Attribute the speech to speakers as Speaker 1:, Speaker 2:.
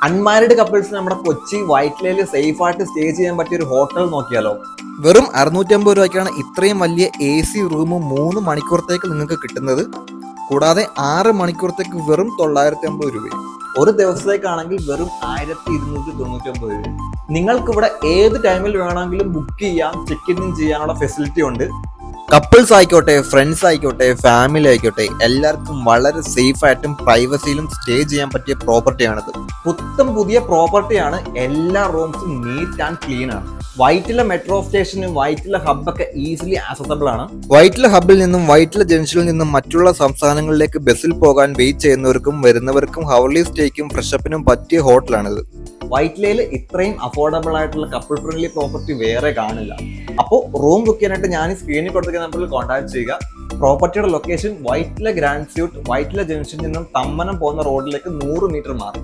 Speaker 1: Unmarried couples നമ്മുടെ Kochi വൈറ്റ്ലയിൽ safe ആയിട്ട് stay ചെയ്യാൻ പറ്റിയ ഒരു ഹോട്ടൽ നോക്കിയാലോ?
Speaker 2: വെറും 650 രൂപയ്ക്കാണ് ഇത്രയും വലിയ AC റൂം 3 മണിക്കൂറത്തേക്ക് നിങ്ങൾക്ക് കിട്ടുന്നത്. കൂടാതെ 6 മണിക്കൂറത്തേക്ക് വെറും 950 രൂപയും.
Speaker 1: ഒരു ദിവസത്തേക്കാണെങ്കിൽ വെറും 1299 രൂപ. നിങ്ങൾക്ക് ഇവിടെ ഏത് ടൈമിൽ വേണമെങ്കിലും ബുക്ക് ചെയ്യാം, ചെക്ക് ഇൻ ചെയ്യാനുള്ള ഫെസിലിറ്റി ഉണ്ട്.
Speaker 2: കപ്പിൾസ് ആയിക്കോട്ടെ, ഫ്രണ്ട്സ് ആയിക്കോട്ടെ, ഫാമിലി ആയിക്കോട്ടെ, എല്ലാവർക്കും വളരെ സേഫ് ആയിട്ടും പ്രൈവസിയിലും സ്റ്റേ ചെയ്യാൻ പറ്റിയ പ്രോപ്പർട്ടിയാണിത്.
Speaker 1: പുതിയ പ്രോപ്പർട്ടിയാണ്. എല്ലാ റൂംസും നീറ്റ് ആൻഡ് ക്ലീൻ ആണ്. വൈറ്റില മെട്രോ സ്റ്റേഷനും വൈറ്റില ഹബ്ബൊക്കെ ഈസിലി ആക്സസബിൾ ആണ്.
Speaker 2: വൈറ്റില ഹബ്ബിൽ നിന്നും വൈറ്റില ജംഗ്ഷനിൽ നിന്നും മറ്റുള്ള സംസ്ഥാനങ്ങളിലേക്ക് ബസ്സിൽ പോകാൻ വെയിറ്റ് ചെയ്യുന്നവർക്കും വരുന്നവർക്കും ഹവർലി സ്റ്റേക്കും ഫ്രഷപ്പിനും പറ്റിയ ഹോട്ടലാണിത്.
Speaker 1: വൈറ്റ്ലയിൽ ഇത്രയും അഫോർഡബിൾ ആയിട്ടുള്ള കപ്പിൾ ഫ്രണ്ട്ലി പ്രോപ്പർട്ടി വേറെ കാണില്ല. അപ്പോൾ റൂം ബുക്ക് ചെയ്യാനായിട്ട് ഞാൻ ഈ സ്ക്രീനിൽ കൊടുത്തിരിക്കുന്ന നമ്പറിൽ കോൺടാക്ട് ചെയ്യുക. പ്രോപ്പർട്ടിയുടെ location Vyttila grand suite, Vyttila ജംഗ്ഷനിൽ നിന്നും തമ്മനം പോകുന്ന റോഡിലേക്ക് 100 മീറ്റർ മാറി.